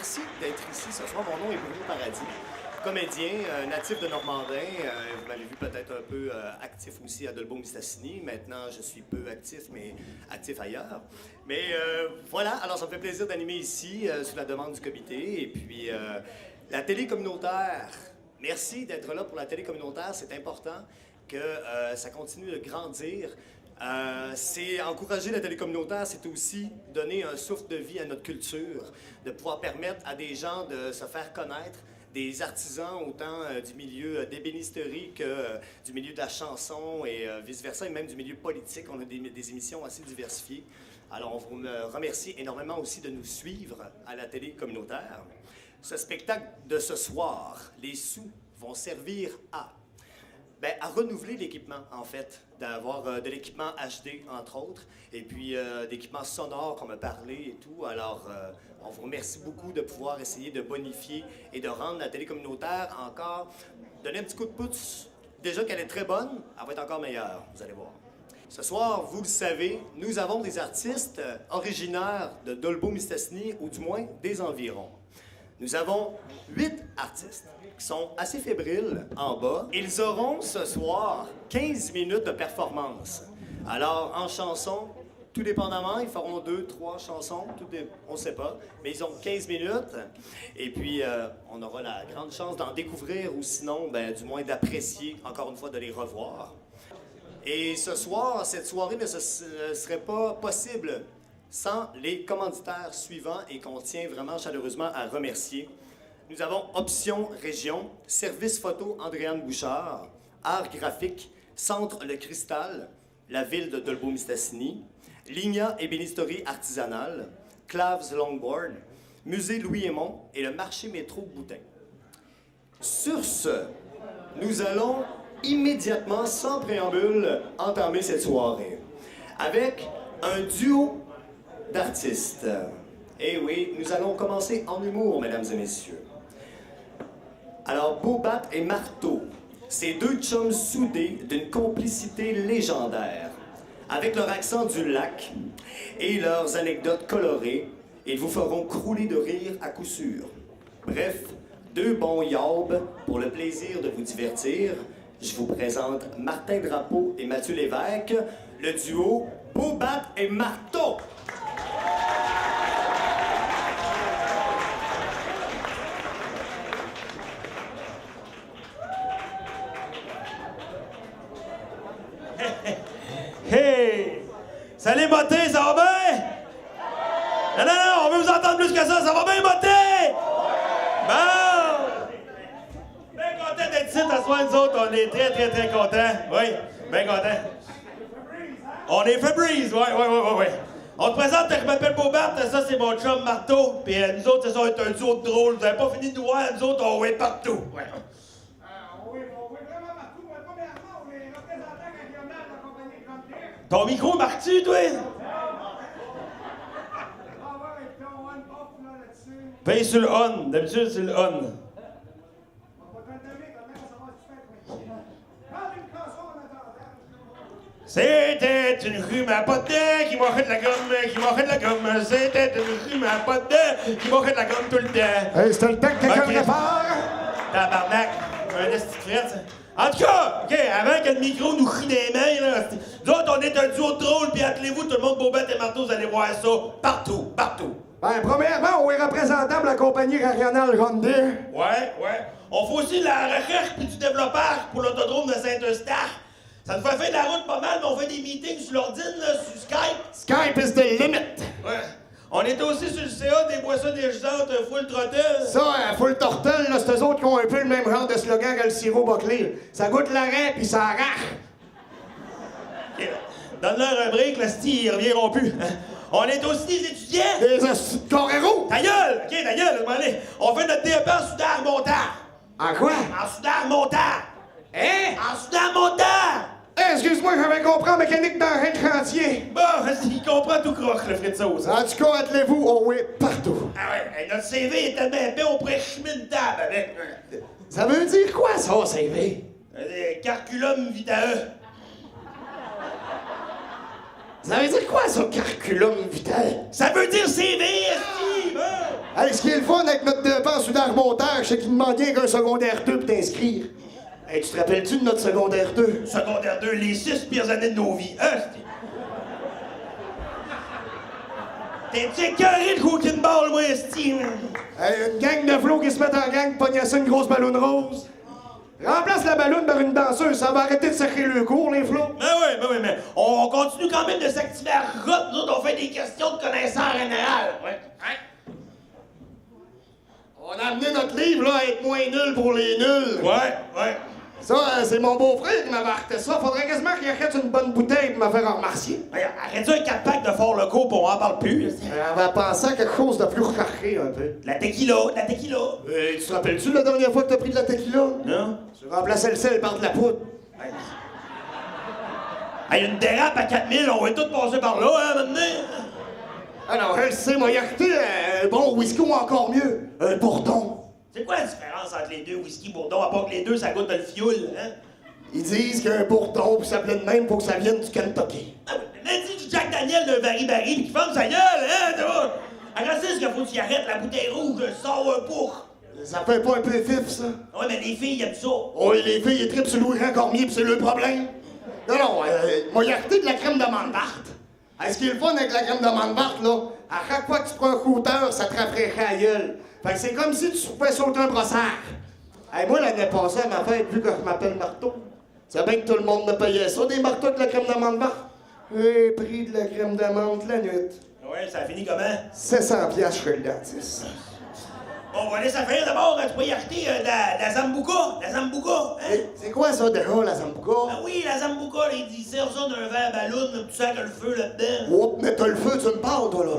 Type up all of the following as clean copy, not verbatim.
merci d'être ici ce soir. Mon nom est Bruno Paradis, comédien, natif de Normandin. Vous m'avez vu peut-être un peu actif aussi à Dolbeau-Mistassini. Maintenant, je suis peu actif, mais actif ailleurs. Mais voilà, alors ça me fait plaisir d'animer ici, sous la demande du comité. Et puis, la télé communautaire, merci d'être là pour la télé communautaire. C'est important que ça continue de grandir. C'est encourager la télé communautaire, c'est aussi donner un souffle de vie à notre culture, de pouvoir permettre à des gens de se faire connaître, des artisans autant du milieu d'ébénisterie que du milieu de la chanson et vice-versa, et même du milieu politique. On a des émissions assez diversifiées. Alors, on vous remercie énormément aussi de nous suivre à la télé communautaire. Ce spectacle de ce soir, les sous vont servir à renouveler l'équipement, en fait, d'avoir de l'équipement HD, entre autres, et puis d'équipements sonores, qu'on m'a parlé et tout. Alors, on vous remercie beaucoup de pouvoir essayer de bonifier et de rendre la télé communautaire encore, donner un petit coup de pouce. Déjà qu'elle est très bonne, elle va être encore meilleure, vous allez voir. Ce soir, vous le savez, nous avons des artistes originaires de Dolbeau-Mistassini, ou du moins des environs. Nous avons 8 artistes qui sont assez fébriles en bas. Ils auront ce soir 15 minutes de performance. Alors, en chanson, tout dépendamment, ils feront 2, 3 chansons, on ne sait pas, mais ils ont 15 minutes. Et puis, on aura la grande chance d'en découvrir ou sinon, du moins d'apprécier, encore une fois, de les revoir. Et ce soir, cette soirée ne serait pas possible sans les commanditaires suivants et qu'on tient vraiment chaleureusement à remercier. Nous avons Option Région, Service Photo Andréane Bouchard, Art Graphique, Centre Le Cristal, la ville de Dolbeau-Mistassini, Ligna Ébénisterie Artisanale, Claves Longboard, Musée Louis-Aymon et le marché métro Boutin. Sur ce, nous allons immédiatement, sans préambule, entamer cette soirée avec un duo d'artistes. Eh oui, nous allons commencer en humour, mesdames et messieurs. Alors, Beaubat et Marteau, ces deux chums soudés d'une complicité légendaire. Avec leur accent du lac et leurs anecdotes colorées, ils vous feront crouler de rire à coup sûr. Bref, deux bons yabs pour le plaisir de vous divertir. Je vous présente Martin Drapeau et Mathieu Lévesque, le duo Beaubat et Marteau. Hey! Salut, Moté, ça va bien? Non, non, non, on veut vous entendre plus que ça va bien, Moté? Bon! Bien content d'être ici, à soir, nous autres, on est très, très, très contents. Oui, bien contents. On est Febreze, oui. On te présente, je m'appelle Beaubat, ça c'est mon chum Marteau, puis nous autres, ça va être un duo de drôle. Vous n'avez pas fini de nous voir, nous autres, on va être partout. Ouais. On est vraiment partout. Premièrement, on est représentant régional de la compagnie Grande Terre. Ton micro marque-tu, toi? Ah ouais, puis on a une porte là là-dessus. Paye sur le on, d'habitude c'est le on. On va te le donner, comment ça va se faire? Chante une chanson en attendant. C'était une rue ma pote qui m'a fait de la gomme, C'était une rue ma pote qui m'a fait de la gomme tout le temps. Hey, c'était le temps que quelqu'un le faire. Tabarnak, un esti de frette, ça. En tout cas, OK, avant que le micro nous crie des mains, là, nous autres, on est un duo de drôle, puis attelez-vous, tout le monde, Beaubat et Marteau, vous allez voir ça partout. Premièrement, on est représentant de la compagnie régionale Grande Terre. Ouais. On fait aussi de la recherche puis du développeur pour l'autodrome de Saint-Eustache. Ça nous fait faire de la route pas mal, mais on fait des meetings sur l'ordine, là, sur Skype. Skype is the limit. Ouais. On était aussi sur le CA des boissons dégisantes full throttle. Ça, full tortelle, là, c'est eux autres qui ont un peu le même genre de slogan que le sirop Buckley. Ça goûte l'arrêt, puis ça arrache. OK. Donne-leur un break, là, c'ti, ils reviendront plus. On est aussi des étudiants. Des hosties de Coréro. Ta gueule! OK, ta gueule, allez. On fait notre DEP en soudage montant. En quoi? En soudage montant. Hein? En soudage montant. Excuse-moi, j'avais compris en mécanique d'engin de chantier. Bon, il comprend tout croche, le frit de sauce. En tout cas, attelez-vous, on est partout. Ah ouais, notre CV est tellement épais, on pourrait chimer une table avec. Ça veut dire quoi, ça, CV? Carculum vitae. Ça veut dire quoi, ça, carculum vitae? Ça veut dire CV, esti! Hey, ce qui est le fun avec notre dépense d'art montage, c'est qu'il demande rien qu'un secondaire 2 pour t'inscrire. Hey, tu te rappelles-tu de notre secondaire 2? Secondaire 2, les 6 pires années de nos vies. Esti! T'es-tu écœuré de cooking ball, moi, esti? Hey, une gang de flots qui se mettent en gang pour pogner ça une grosse ballonne rose. Remplace la ballonne par une danseuse, ça va arrêter de sacrer le cours, les flots. Ben oui, mais on continue quand même de s'activer à route. Nous autres, on fait des questions de connaissance générale. Ouais. Hein? On a amené notre livre, là, à être moins nul pour les nuls. Ouais. Ça, c'est mon beau-frère qui m'avait arrêté ça. Faudrait quasiment qu'il achète une bonne bouteille pour me faire remercier. Hey, arrête-tu un 4-pack de fort locaux pour on en parle plus? On va penser à quelque chose de plus recarré, un peu. La tequila. Tu te rappelles-tu la dernière fois que t'as pris de la tequila? Non? Tu remplaçais le sel par de la poudre. Hey, une dérape à 4000, on va tout passer par là, hein, maintenant? Alors, je le sais, moi, il a acheté un bon whisky ou encore mieux, un bourdon. C'est quoi la différence entre les deux whisky bourdon, à part que les deux, ça goûte de le fioul, hein? Ils disent qu'un bourdon, puis ça plaît de même, faut que ça vienne du Kentucky. Ah oui, mais dis du Jack Daniel de Barry pis qu'il ferme sa gueule, hein, tu vois? Alors, c'est ce qu'il faut que tu arrêtes la bouteille rouge, sors un pour. Ça fait pas un peu fif, ça? Ouais, mais les filles aiment ça. Oui, les filles, ils trippent sur Louis-Jean Cormier, pis c'est le problème. Non, moi, il a acheté de la crème d'amande verte. Ce qui est le fun avec la crème d'amande verte, là, à chaque fois que tu prends un shooter, ça te rafraîchit la gueule. Fait que c'est comme si tu pouvais sauter un brossard. Hey, moi, l'année passée, à ma fête, vu que je m'appelle Marteau, c'est bien que tout le monde me payait ça, des marteaux avec de la crème d'amande verte. J'ai pris de la crème d'amande la nuit. Ouais, ça a fini comment? 700 piastres chez le dentiste. Bon, on va laisser faire d'abord, tu peux y acheter de la Zambuca. La Zambuca, hein? C'est quoi ça, déjà, la Zambuca? Ah oui, la Zambuca, ils servent ça d'un verre ballon, tu sers le feu là-dedans. Oh, mais t'as le feu, tu me parles, toi, là.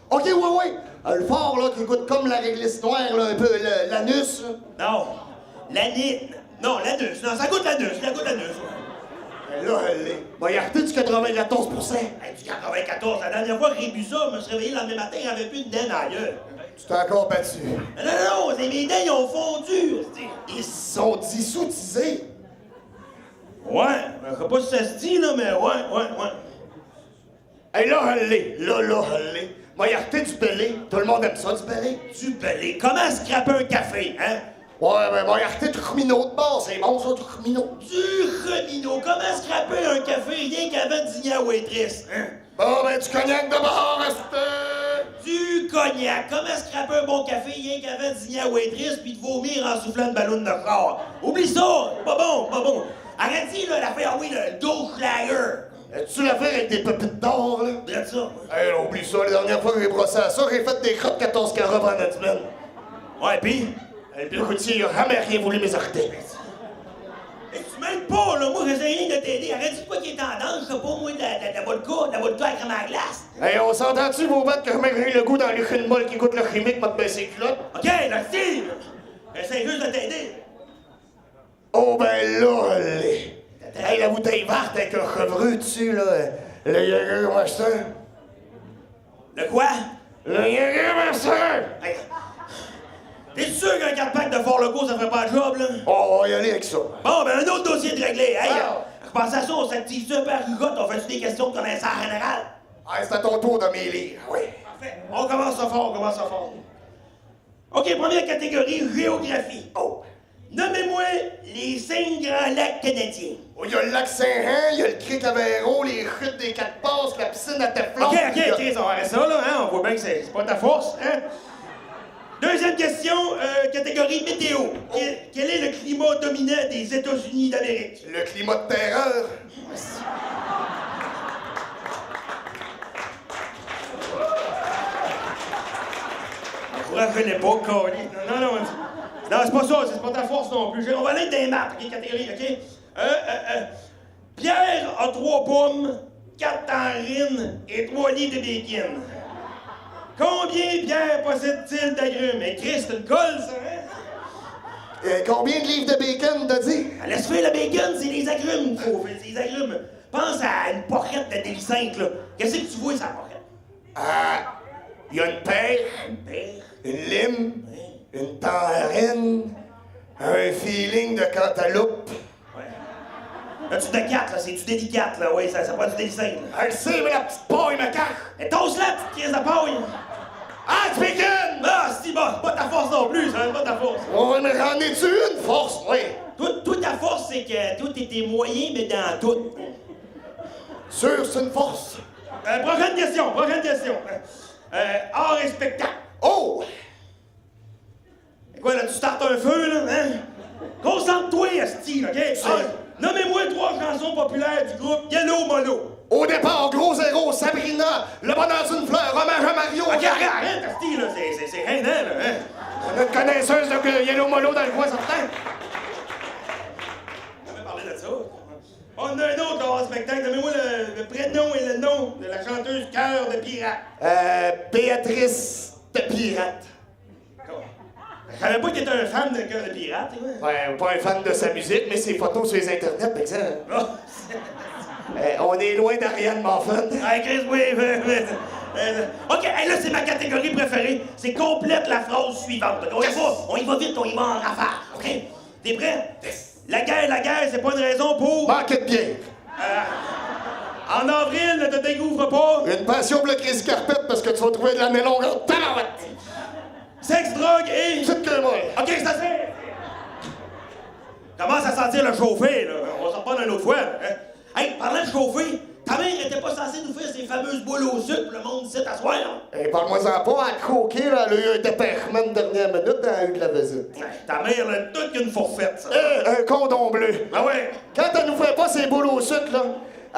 OK, ouais. Le fort, là, qui goûte comme la réglisse noire, là, un peu, l'anus, là. Non, l'anus. Non, l'anus. Non, ça goûte l'anus, ça goûte l'anus. Là, elle est. Bon, il a acheté du 94%. Hey, du 94, la dernière fois que j'ai bu ça, je me suis réveillé le lendemain matin, il n'y avait plus de dents dans la gueule. Tu t'es encore battu. Non, mes dents, ils ont fondu. Ils se sont dissoutisés. Ouais, je sais pas si ça se dit, là, mais ouais. Hey, là, elle l'est. Là, elle l'est. Moi, il a acheté du belé. Tout le monde aime ça, du belé. Du belé. Comment scraper un café, hein? Ouais, mais moi, il a acheté du cremino de bord. C'est bon, ça, du cremino. Du cremino. Comment scraper un café rien qu'avant de dîner à waitress, hein? Bon, ben, du cognac de bord, Du cognac. Comment scraper un bon café rien qu'avant de dîner à waitress puis de vomir en soufflant une ballonne de corps? Oublie ça. Pas bon. Arrêtez, là, l'affaire, oui, le Doschlager. As-tu l'affaire avec des pépites d'or, là? Regarde ça. Hey, là, oublie ça. La dernière fois que j'ai brossé à ça, j'ai fait des crottes 14 carats pendant la semaine. Ouais, pis? Le routier, il a jamais rien voulu mes orteils. Mais tu m'aides pas, là. Moi, j'essaie rien de t'aider. Arrête, c'est quoi qui est tendance? Je sais pas, moi, de la vodka à crème à la glace. Hey, on s'entend-tu, vos bêtes, que je mets le goût dans les une molle qui goûte le chimique, m'a baissé les culottes? OK, là, Steve! J'essaie juste de t'aider. Oh, ben là, hey, la bouteille verte avec un chevreux dessus, là. Le Jägermeister. Le quoi? Le Jägermeister! Hey, t'es sûr qu'un 4-pack de Fort Loco, ça ferait pas le job, là? On va y aller avec ça. Bon, ben, un autre dossier de réglé. Hey, Ah. repense à ça, on s'active-tu un peu à Rugotte? On fait-tu des questions de connaissance générale? Hey, c'est à ton tour de mes lire, oui. Parfait. On commence ça fort, OK, première catégorie, géographie. Oh. Nommez-moi les 5 grands lacs canadiens. Oh, il y a le lac Saint-Jean, il y a le cric Aveyron, les chutes des Quatre Passes, la piscine à Teflon. OK, on va arrêter ça, là, hein? On voit bien que c'est pas ta force, hein? Deuxième question, catégorie météo. Quel est le climat dominant des États-Unis d'Amérique? Le climat de terreur. Je ne reconnais pas, Carly. Non, c'est pas ça, c'est pas ta force non plus. On va aller dans les maths, OK, catégorie, OK? Pierre a 3 pommes, 4 tangerines et 3 livres de bacon. Combien Pierre possède-t-il d'agrumes? Mais Christ, c'est une colle, ça, hein? Combien de livres de bacon t'as dit? Laisse faire le bacon, c'est les agrumes, faut faire, c'est les agrumes. Pense à une porrette de délit 5, là. Qu'est-ce que tu vois, ça porrette? Il y a une pêche, une lime, une tangerine, un feeling de cantaloupe. Là-tu de 4, là, c'est-tu délicate, là? Oui, ça prend du dessin, là. Elle le sait, mais la petite paille me cache. Et tosse-la, petite crise de paille! Ah, tu m'écoutes? Ah, c'est pas ta force non plus, ça, pas ta force. Oh, mais en es-tu une force, oui? Toi, ta force, c'est que toi, t'es moyen, mais dans tout. Sûr, c'est une force. Prochaine question. Art et spectacle. Oh! Quoi, là, tu startes un feu, là, hein? Concentre-toi, esti, OK? Nommez-moi 3 chansons populaires du groupe Yellow Molo. Au départ, Gros Zéro, Sabrina, Le bonheur d'une fleur, Hommage à Mario. OK, arrête, esti, là, c'est rien, là, hein? On a une connaisseuse de Yellow Molo dans le coin, certain. On va parler de ça. On a un autre dans le spectacle. Nommez-moi le prénom et le nom de la chanteuse Cœur de Pirate. Béatrice de Pirate. Je savais pas que t'étais un fan de Cœur de Pirate, ouais. Ouais, pas un fan de sa musique, mais ses photos sur les internets, par exemple. On est loin d'Ariane Moffat. Ah, Chris, oui. OK, hey, là, c'est ma catégorie préférée. C'est complète la phrase suivante. On y va vite, on y va en rafale, OK? T'es prêt? La guerre, c'est pas une raison pour... Manquer de bière. En avril, ne te découvre pas. Une passion pour le Chris Carpette parce que tu vas trouver de la mélon en tabarouette. Sexe, drogue et... Petite que moi. OK, c'est assez. Commence à sentir le chauffer, là. On s'en reprend une autre fois, hein? Hey, parlant de chauffer, ta mère était pas censée nous faire ces fameuses boules au sucre pour le monde ici à soir, hein? Hey, parle-moi-en pas, à croquer, là, elle a eu un dépêchement de dernière minute, elle a eu de la visite. Ta mère, elle a toute qu'une fourfette, ça. Un condom bleu. Ah ouais? Quand elle nous fait pas ses boules au sucre, là,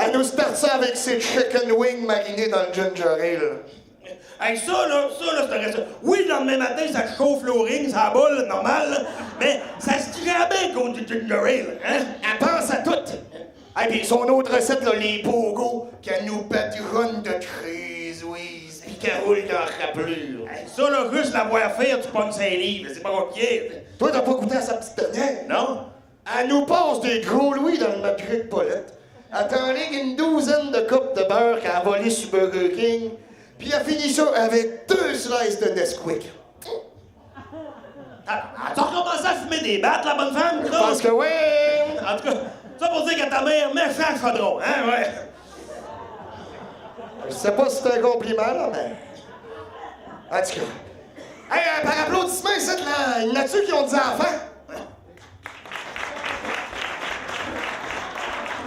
elle nous start ça avec ses chicken wings marinés dans le ginger ale. Hey, ça, c'est un reste. Oui, le lendemain matin, ça chauffe l'o-ring, ça boule, normal, là, mais ça se dirait bien contre du ginger ale, hein? Elle pense à tout. Et puis son autre recette, là, les pogos, qu'elle nous patronne de Crazy puis qu'elle roule dans la rapelure. Hey, ça, là, juste l'avoir faire, tu pognes 5 livres, c'est pas compliqué. Toi, t'as pas goûté à sa petite dernière? Non? Elle nous passe des gros louis dans le matériel de Paulette. Elle t'enligne une douzaine de coupes de beurre qu'elle a volé sur Burger King, puis elle finit ça avec 2 slices de Nesquik. T'as recommencé à fumer des battes, la bonne femme? Je pense que oui. En tout cas, ça pour dire que ta mère, méchant chaudron, hein, ouais. Je sais pas si c'est un compliment, là, mais... En tout cas... Hey, par applaudissement, ici, là, il y en a-tu qui ont des enfants?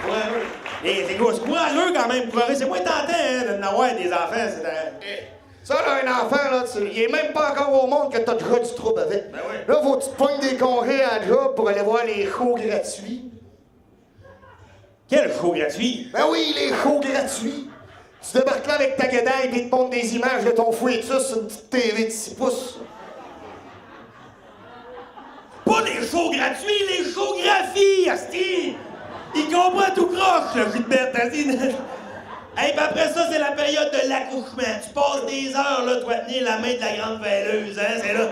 Courageux. Et c'est quoi, c'est courageux quand même, courageux. C'est moins tentant, hein, de n'avoir des enfants, c'est... Ça, là, un enfant, là, il est même pas encore au monde que t'as déjà du trouble avec. Ben oui. Là, faut que tu te pognes des congés à la job pour aller voir les shows gratuits. Quel show gratuit? Ben oui, les shows gratuits. Tu débarques là avec ta guédaille et te montres des images de ton fouettus sur une petite TV de 6 pouces. Pas les shows gratuits, les shows graphies, asti! Il comprend tout croche, le jus de bête, asti! Hey, pis après ça, c'est la période de l'accouchement. Tu passes des heures, là, toi, tenir la main de la grande veileuse, hein, c'est là.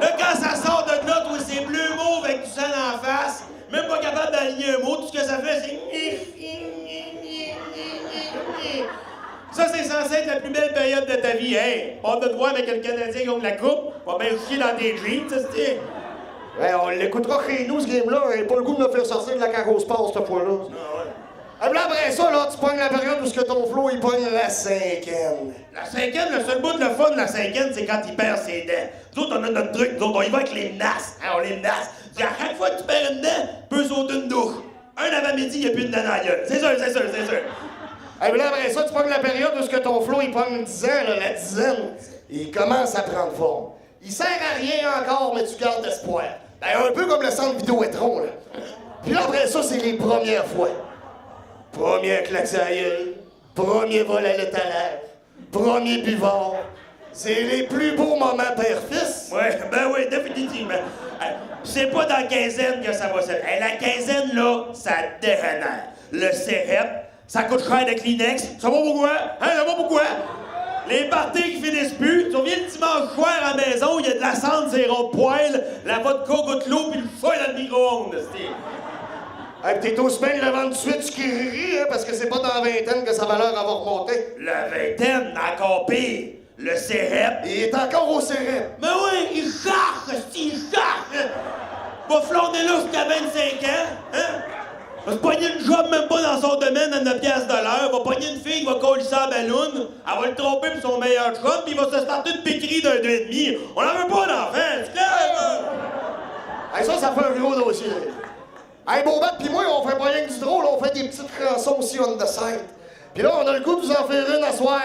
Là, quand ça sort de là, toi, c'est bleu mauve avec du sang en face, même pas capable d'aligner un mot, tout ce que ça fait, c'est... Ça, c'est censé être la plus belle période de ta vie, hein? Pas de te voir avec le Canadien qui ont de la coupe, pas bien chier dans tes jeans, ça, c'est... Ouais, on l'écoutera chez nous, ce game-là. Il pas le goût de me faire sortir de la carrosse-passe, cette fois-là. Ah, ouais. Là, après ça, là, tu pognes la période où ce que ton flot, il pogne la cinquième. La cinquième, le seul bout de le fun de la cinquième, c'est quand il perd ses dents. Nous autres, on a notre truc, nous autres, on y va avec les menaces. Hein, on les menace. À chaque fois que tu perds une dent, tu peux sauter une douche. Un avant-midi, il n'y a plus de dent dans la gueule. C'est sûr. Et là, après ça, tu pognes la période où ce que ton flot, il pogne 10 ans, là, la dizaine. Il commence à prendre forme. Il sert à rien encore, mais tu gardes espoir. Ben, un peu comme le centre Vidéotron, là. Puis là, après ça, c'est les premières fois. Première claque à la gueule, premier vol à l'étalage, premier buvard. C'est les plus beaux moments père-fils. Ouais, ben oui, définitivement. C'est pas dans la quinzaine que ça va se... La quinzaine, là, ça dégénère. Le cérep, ça coûte cher de Kleenex. Ça va pourquoi? Hein, ça va pourquoi? Les parties qui finissent plus. Tu reviens le dimanche soir à la maison, il y a de la cendre, c'est ronds de poêle, la vodka goûte l'eau, puis le feu dans le micro-ondes, Hey, t'es aussi bien de le vendre tout de suite, tu ris, hein, parce que c'est pas dans la vingtaine que sa valeur va remonter. La vingtaine, encore pire. Le cérep. Il est encore au cérep. Mais oui, il charge, il charge. Va flâner là jusqu'à 25 ans, hein? Va se pogner une job même pas dans son domaine à 9 piastres de l'heure. Va pogner une fille qui va coller ça à ballon. Elle va le tromper pour son meilleur chum, puis il va se starter une piquerie d'un 2,5. On n'en veut pas d'enfant, c'est clair? Hey, ça fait un gros dossier. Hey, Beaubat pis moi, on fait pas rien que du drôle, on fait des petites chansons aussi on the side. Pis là, on a le goût de vous en faire une à soir.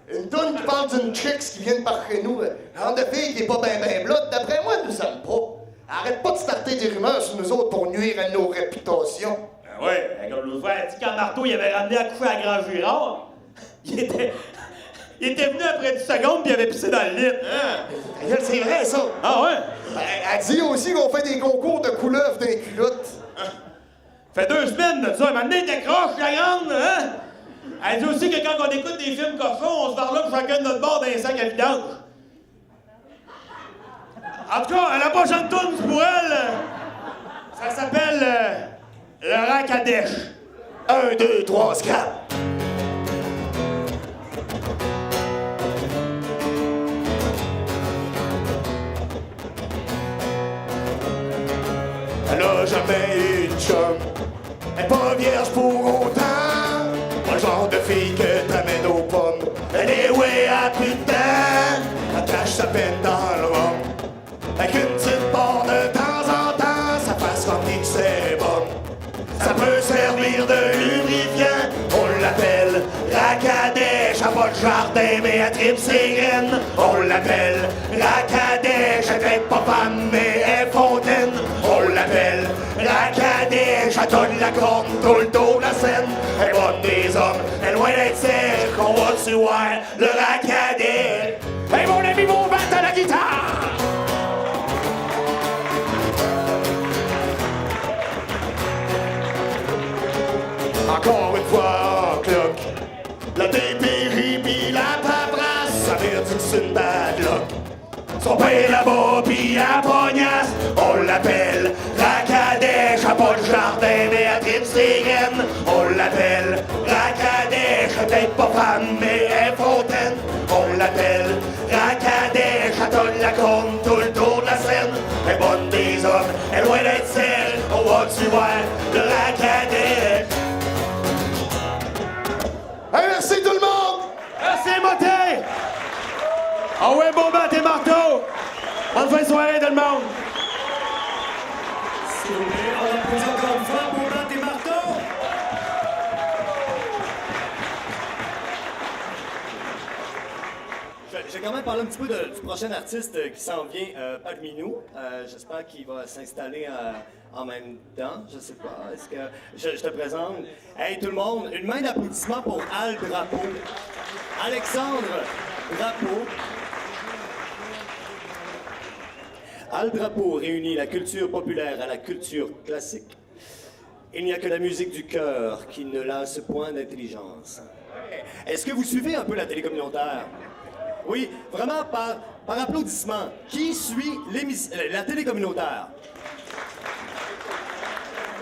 Une toune qui parle d'une chicks qui vient de par chez nous. Genre de fille qui est pas ben blotte, d'après moi, elle nous aime pas. Arrête pas de starter des rumeurs sur nous autres pour nuire à nos réputations. Ben ouais, comme l'autre fois, elle dit quand Marteau il avait ramené à coucher à Grand Girard, il était venu après 10 secondes pis il avait pissé dans le lit. Hein? C'est vrai, ça. Ah ouais? Ben, elle dit aussi qu'on fait des concours de couleuvres des culottes. Fait 2 semaines de ça, maintenant elle décroche la grande, hein? Elle dit aussi que quand on écoute des films cochons, on se varlope chacun de notre bord dans un sac à vidange. En tout cas, la prochaine tourne pour elle, ça s'appelle le rack à dèche. 1, 2, 3, 4. Elle a jamais eu de chum. Elle est pas vierge pour autant. Pas le genre de fille que t'amènes aux pommes. Elle est ouais à plus de temps. Elle cache sa peine dans le rhum. Avec une petite barre de temps en temps, sa face remplie que c'est bon. Ça peut servir de lubrifiant. On l'appelle Racadèche. Elle a pas de jardin, mais elle tripe ses graines. On l'appelle Racadèche. Elle est pas femme, mais elle est fontaine. On l'appelle Racadèche. Elle donne la corne tout le dos de la scène. Elle est bonne des hommes, elle est loin d'être sèche. Qu'on va dessus voir le Racadèche. Hey mon ami, mon bat à la guitare. Encore une fois en cloque. La dépérie pis la paperasse, ça veut dire que c'est une bad luck. Son père là-bas pis la pognasse, on l'appelle Racadèche. Elle a pas de jardin mais elle tripe ses graines. On l'appelle Racadèche. Elle est peut-être pas femme mais elle est fontaine. On l'appelle Racadèche. Elle donne la corne tout le tour de la scène. Elle est bonne des hommes, elle est loin d'être sèche. On va dessus voir le Racadèche. Hey, merci tout le monde! Merci, Moté! Ah ouais, bon bat et marteau! Bonne fin de soirée, tout le monde! S'il vous plaît, on applaudit encore une fois pour Matt et Marteau. J'ai quand même parlé un petit peu du prochain artiste qui s'en vient parmi nous. J'espère qu'il va s'installer en même temps. Je sais pas. Est-ce que je te présente? Hey tout le monde, une main d'applaudissement pour Al Drapeau. Alexandre Drapeau. Al Drapeau réunit la culture populaire à la culture classique. Il n'y a que la musique du cœur qui ne lasse point d'intelligence. Est-ce que vous suivez un peu la télé communautaire? Oui, vraiment par applaudissement. Qui suit la télé communautaire?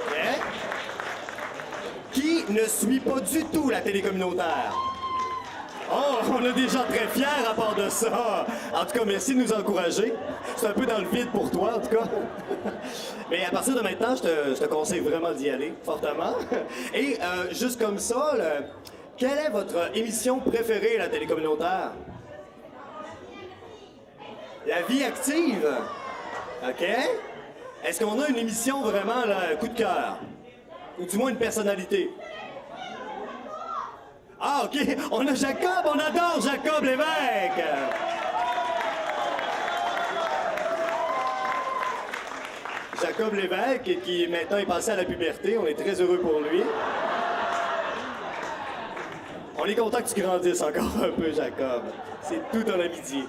Okay. Qui ne suit pas du tout la télé communautaire? Oh, on a des gens très fiers à part de ça. En tout cas, merci de nous encourager. C'est un peu dans le vide pour toi, en tout cas. Mais à partir de maintenant, je te conseille vraiment d'y aller, fortement. Et juste comme ça, quelle est votre émission préférée à la télé communautaire? La vie active? OK. Est-ce qu'on a une émission vraiment, là, coup de cœur? Ou du moins une personnalité? Ah, OK. On a Jacob, on adore Jacob Lévesque. Jacob Lévesque, qui maintenant est passé à la puberté. On est très heureux pour lui. On est content que tu grandisses encore un peu, Jacob. C'est tout dans l'amitié.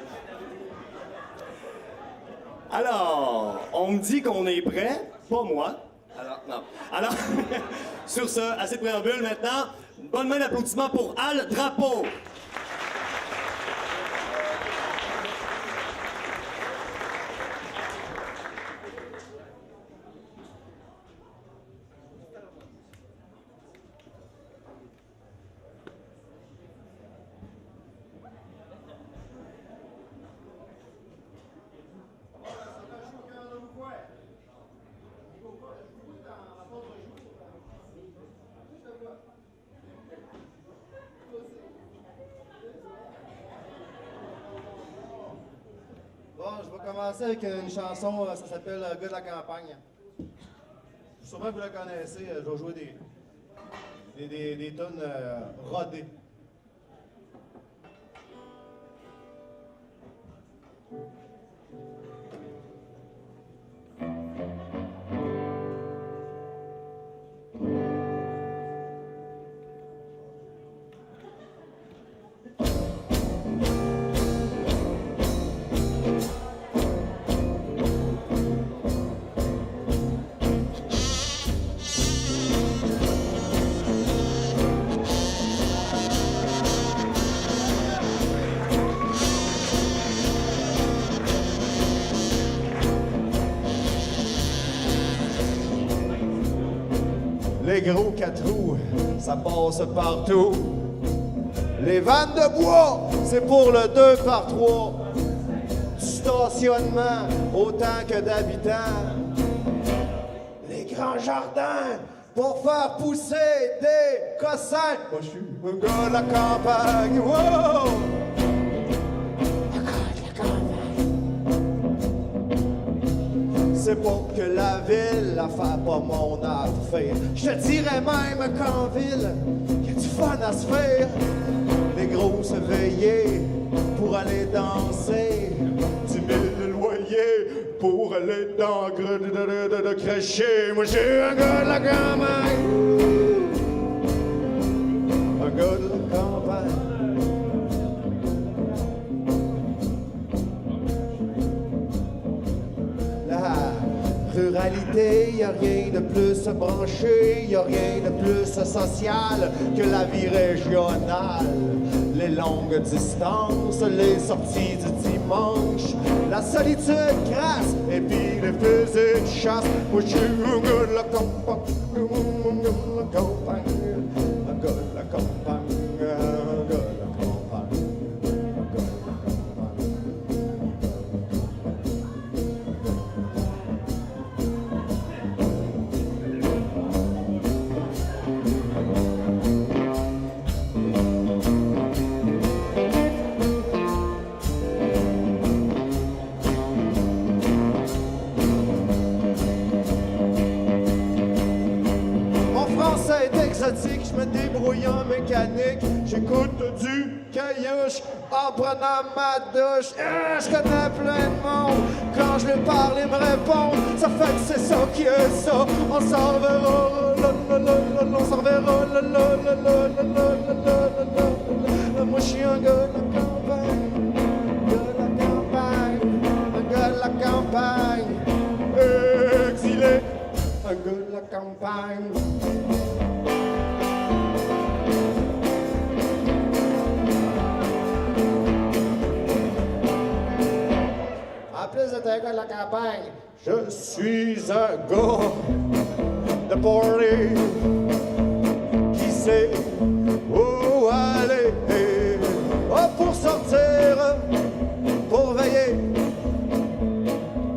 Alors, on me dit qu'on est prêt, pas moi. Alors, non. Alors, sur ce, assez de préambule maintenant. Une bonne main d'applaudissement pour Al Drapeau. commencer avec une chanson, ça s'appelle Gars de la campagne. Sûrement vous la connaissez, je vais jouer des tonnes rodées. Les gros 4 roues, ça passe partout. Les vannes de bois, c'est pour le 2x3. Du stationnement, autant que d'habitants. Les grands jardins, pour faire pousser des cossins. Moi, je suis un gars de la campagne, wow! C'est pas que la ville a fait pas mon affaire. Je te dirais même qu'en ville, y a du fun à se faire. Les grosses veillées pour aller danser. 10 000 loyers pour aller dans de crècher. Moi j'ai un gars de la campagne. Un gars de la campagne. Ruralité, y a rien de plus branché, y a rien de plus social que la vie régionale. Les longues distances, les sorties du dimanche, la solitude crasse et puis les fusils de chasse. Moi je suis un gars de la campagne, un gars de la campagne, un gars de la campagne, un gars de la campagne. Je me débrouille en mécanique, j'écoute du caillouche en prenant ma douche. Je connais plein de monde, quand je lui parle, il me répond. Ça fait que c'est ça qui est ça, on s'en reverra, on s'en reverra, moi je suis un gars de la campagne, un gars de la campagne, exilé, un gars de la campagne. En plus d'être un gars de la campagne, je suis un gars de party qui sait où aller. Oh, pour sortir, pour veiller,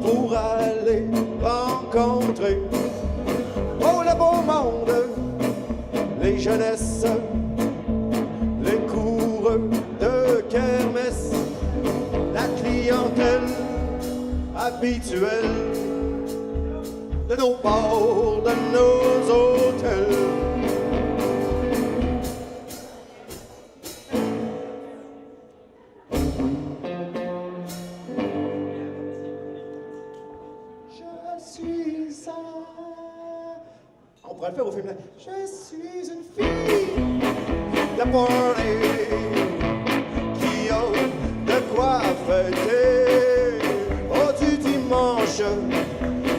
pour aller rencontrer oh, le beau monde, les jeunesses, les coureux de kermesse, la clientèle habituelle de nos ports, de nos hôtels. Je suis un... On pourrait le faire au film là. Je suis une fille de party qui a de quoi fêter. Du dimanche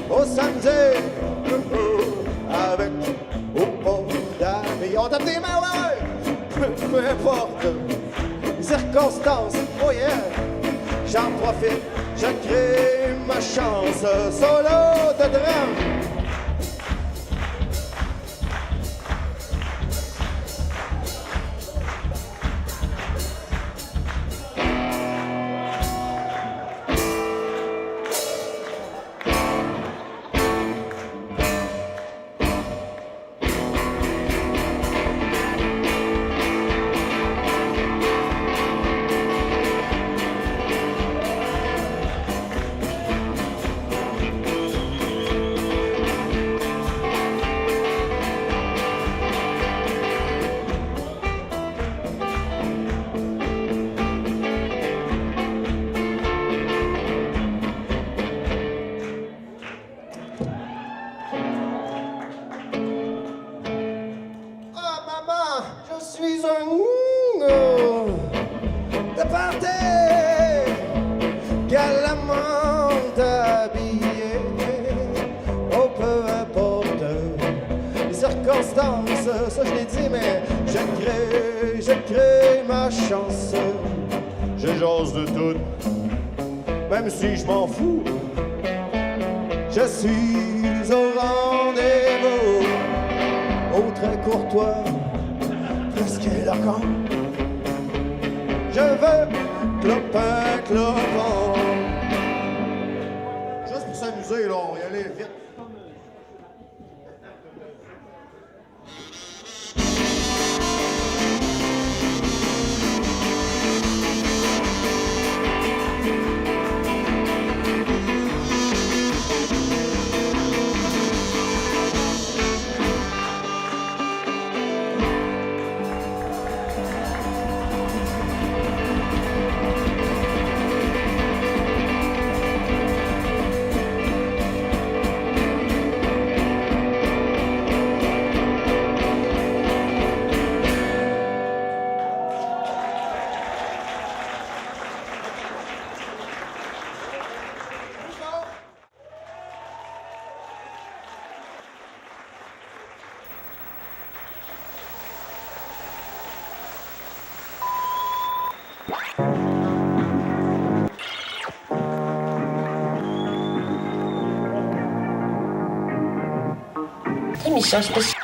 au samedi, avec au port d'amis. On tape des mains, ouais! Peu importe les circonstances, oh yeah! J'en profite, je crée ma chance, solo de drame. je crée ma chance. Je jase de tout, même si je m'en fous. Je suis au rendez-vous, autre courtois, presque éloquent. Je veux clopin, clopin. Juste pour s'amuser, là, on va y aller vite. Émission spéciale.